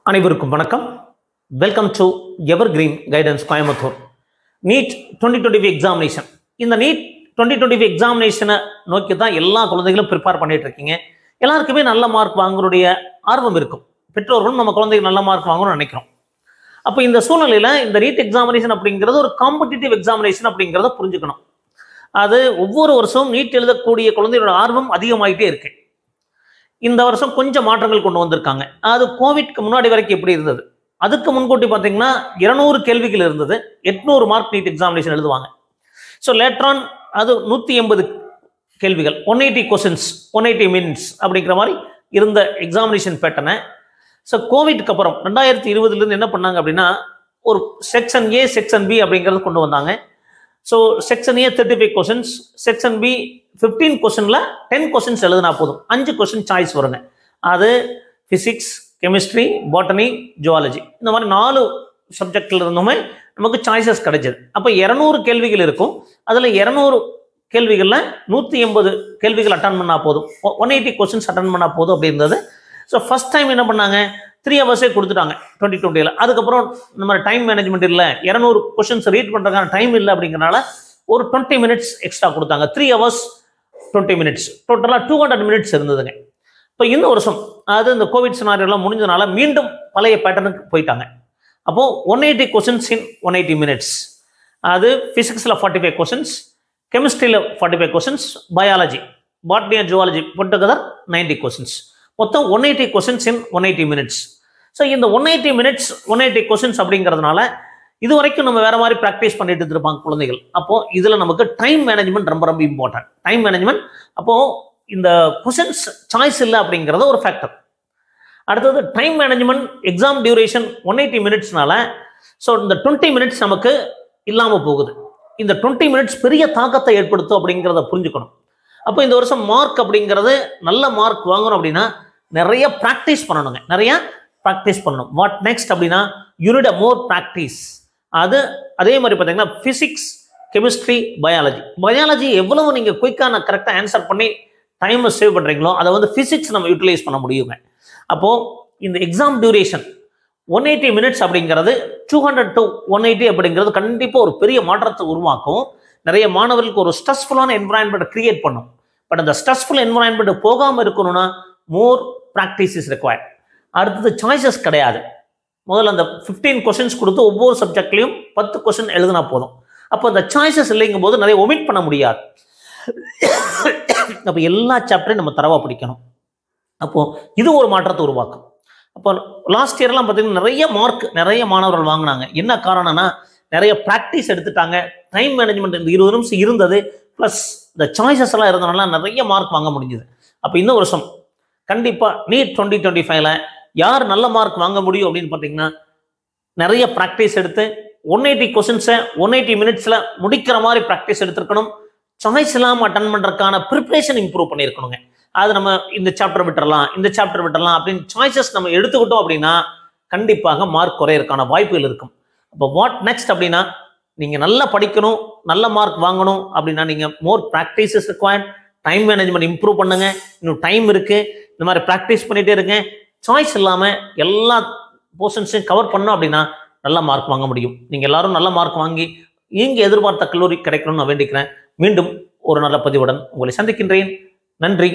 அனைவருக்கும் வணக்கம். Welcome to Evergreen Guidance Coimbatore. NEET 2025 examination. இந்த நீட் 2025 எக்ஸாமினேஷனை நோக்கி தான் எல்லா குழந்தைகளும் ப்ரிப்பேர் பண்ணிட்டு இருக்கீங்க. எல்லாருக்குமே நல்ல மார்க் வாங்குறதுடைய ஆர்வம் இருக்கும். பெற்றோர்களும் நம்ம குழந்தைகள் நல்ல மார்க் வாங்கணும்னு நினைக்கிறோம். அப்போ இந்த சூழ்நிலையில் இந்த நீட் எக்ஸாமினேஷன் அப்படிங்கிறது ஒரு காம்படிட்டிவ் எக்ஸாமினேஷன் அப்படிங்கிறத புரிஞ்சுக்கணும். அது ஒவ்வொரு வருஷமும் நீட் எழுதக்கூடிய குழந்தைகளோட ஆர்வம் அதிகமாகிட்டே இருக்கு. இந்த வருஷம் கொஞ்சம் மாற்றங்கள் கொண்டு வந்திருக்காங்க. அது கோவிட்க்கு முன்னாடி வரைக்கும் எப்படி இருந்தது, அதுக்கு முன்கூட்டி பார்த்தீங்கன்னா 200 கேள்விகள் இருந்தது. 800 மார்க் நீட் எக்ஸாமினேஷன் எழுதுவாங்க. ஸோ லேட்டரான் அது 180 கேள்விகள், 180 கொஸ்டின்ஸ், 180 மினிட்ஸ் அப்படிங்கிற மாதிரி இருந்த எக்ஸாமினேஷன் பேட்டர்னை ஸோ கோவிட்க்கு அப்புறம் 2020 என்ன பண்ணாங்க அப்படின்னா ஒரு செக்ஷன் ஏ செக்ஷன் பி அப்படிங்கிறது கொண்டு வந்தாங்க. So section A 35 questions, section B 15 கொஸ்டின்ல 10 கொஸ்டின்ஸ் எழுதுனா போதும். 5 கொஸ்டின் சாய்ஸ் வருங்க. அது பிசிக்ஸ், கெமிஸ்ட்ரி, பாட்டனி, ஜுவாலஜி, இந்த மாதிரி 4 சப்ஜெக்ட்ல இருந்துமே நமக்கு சாய்ஸஸ் கிடைச்சது. அப்போ 200 கேள்விகள் இருக்கும். அதில் 200 கேள்விகளில் 180 கேள்விகள் அட்டன் பண்ணால் போதும், 180 கொஸ்டின்ஸ் அட்டன் பண்ணால் போதும் அப்படி இருந்தது. ஸோ ஃபர்ஸ்ட் டைம் என்ன பண்ணாங்க, 3 ஹவர்ஸே கொடுத்துட்டாங்க 2020. அதுக்கப்புறம் இந்த மாதிரி டைம் மேனேஜ்மெண்ட் இல்லை, 200 கொஸ்டின்ஸ் ரீட் பண்ணுறதுக்கான டைம் இல்லை அப்படிங்கிறனால ஒரு 20 மினிட்ஸ் எக்ஸ்ட்ரா கொடுத்தாங்க. 3 ஹவர்ஸ் 20 மினிட்ஸ், டோட்டலாக 200 மினிட்ஸ் இருந்ததுங்க. இப்போ இந்த வருஷம் அது இந்த கோவிட் சினாரியோலாம் முடிஞ்சதுனால மீண்டும் பழைய பேட்டர்னுக்கு போயிட்டாங்க. அப்போது 180 கொஸ்டின்ஸ் இன் 180 மினிட்ஸ். அது ஃபிசிக்ஸில் 45 கொஸ்டின்ஸ், கெமிஸ்ட்ரியில் 45 questions, biology, botany and zoology போட்டுக்கதர் 90 கொஸ்டின்ஸ். மொத்தம் 180 கொஸ்டின்ஸ் இன் 180 மினிட்ஸ். ஸோ இந்த 180 மினிட்ஸ் 180 கொஸ்டின்ஸ் அப்படிங்கிறதுனால இது வரைக்கும் நம்ம வேற மாதிரி ப்ராக்டிஸ் பண்ணிட்டு இருப்பாங்க குழந்தைகள். அப்போ இதுல நமக்கு டைம் மேனேஜ்மெண்ட் ரொம்ப ரொம்ப இம்பார்ட்டன்ட். டைம் மேனேஜ்மெண்ட், அப்போ இந்த கொஸ்டின்ஸ் சாய்ஸ் இல்லை அப்படிங்கிறது ஒரு ஃபேக்டர். அடுத்தது டைம் மேனேஜ்மெண்ட், எக்ஸாம் டியூரேஷன் 180 மினிட்ஸ்னால ஸோ இந்த 20 மினிட்ஸ் நமக்கு இல்லாமல் போகுது. இந்த 20 மினிட்ஸ் பெரிய தாக்கத்தை ஏற்படுத்தும் அப்படிங்கிறத புரிஞ்சுக்கணும். அப்போ இந்த வருஷம் மார்க் அப்படிங்கிறது நல்ல மார்க் வாங்கணும் அப்படின்னா நிறைய ப்ராக்டிஸ் பண்ணணுங்க, நிறைய ப்ராக்டிஸ் பண்ணணும். வாட் நெக்ஸ்ட் அப்படின்னா யூனிட் மோர் ப்ராக்டிஸ். அது அதே மாதிரி பார்த்தீங்கன்னா ஃபிசிக்ஸ், கெமிஸ்ட்ரி, பயாலஜி எவ்வளவு நீங்கள் குயிக்காக கரெக்டாக ஆன்சர் பண்ணி டைமை சேவ் பண்ணுறீங்களோ அதை வந்து ஃபிசிக்ஸ் நம்ம யூட்டிலைஸ் பண்ண முடியுங்க. அப்போது இந்த எக்ஸாம் டியூரேஷன் 180 மினிட்ஸ் அப்படிங்கிறது 200 to 180 அப்படிங்கிறது கண்டிப்பாக ஒரு பெரிய மாற்றத்தை உருவாக்கும். நிறைய மாணவர்களுக்கு ஒரு ஸ்ட்ரெஸ்ஃபுல்லான என்வரான்மெண்ட் கிரியேட் பண்ணும். பட் அந்த ஸ்ட்ரெஸ்ஃபுல் என்வரான்மெண்ட் போகாமல் இருக்கணும்னா மோர் ப்ராக்டிஸ் இஸ் ரெக்வயர்ட். அடுத்தது சாய்ஸஸ் கிடையாது. முதல்ல அந்த 15 கொஸ்டின்ஸ் கொடுத்து ஒவ்வொரு சப்ஜெக்ட்லையும் 10 கொஸ்டின் எழுதினா போதும். அப்போ அந்த சாய்ஸஸ் இல்லைங்கும் போது நிறைய ஒமிட் பண்ண முடியாது. அப்போ எல்லா சாப்டரையும் நம்ம தரவா படிக்கணும். அப்போ இது ஒரு மாற்றத்தை உருவாக்கும். அப்போ லாஸ்ட் இயர்லாம் பார்த்தீங்கன்னா நிறைய மாணவர்கள் வாங்கினாங்க. என்ன காரணம்னா நிறைய ப்ராக்டிஸ் எடுத்துட்டாங்க. டைம் மேனேஜ்மெண்ட் இந்த 20 நிமிஷம் இருந்தது, ப்ளஸ் இந்த சாய்ஸஸ் எல்லாம் இருந்தனால நிறைய மார்க் வாங்க முடிஞ்சது. அப்போ இந்த வருஷம் கண்டிப்பாக நீட் 2025ல யார் நல்ல மார்க் வாங்க முடியும் அப்படின்னு பார்த்தீங்கன்னா நிறைய ப்ராக்டிஸ் எடுத்து 180 கொஸ்டின்ஸை 180 மினிட்ஸில் முடிக்கிற மாதிரி ப்ராக்டிஸ் எடுத்துருக்கணும். சாய்ஸ் இல்லாமல் அட்டன் பண்ணுறதுக்கான ப்ரிப்ரேஷன் இம்ப்ரூவ் பண்ணியிருக்கணுங்க. அது நம்ம இந்த சாப்டர் விட்டுறலாம் அப்படின்னு சாய்ஸஸ் நம்ம எடுத்துக்கிட்டோம் அப்படின்னா கண்டிப்பாக மார்க் குறையறதுக்கான வாய்ப்புகள் இருக்கும். அப்போ வாட் நெக்ஸ்ட் அப்படின்னா நீங்கள் நல்லா படிக்கணும், நல்ல மார்க் வாங்கணும் அப்படின்னா நீங்கள் more practices required. Time management improve பண்ணுங்க. இன்னும் டைம் இருக்குது, இந்த மாதிரி ப்ராக்டிஸ் பண்ணிகிட்டே இருங்க. சாய்ஸ் இல்லாமல் எல்லா போர்ஷன்ஸையும் கவர் பண்ணோம் அப்படின்னா நல்ல மார்க் வாங்க முடியும். நீங்கள் எல்லாரும் நல்ல மார்க் வாங்கி இங்கே எதிர்பார்த்த கல்லூரி கிடைக்கணும்னு நான் வேண்டிக்கிறேன். மீண்டும் ஒரு நல்ல பதிவுடன் உங்களை சந்திக்கின்றேன். நன்றி.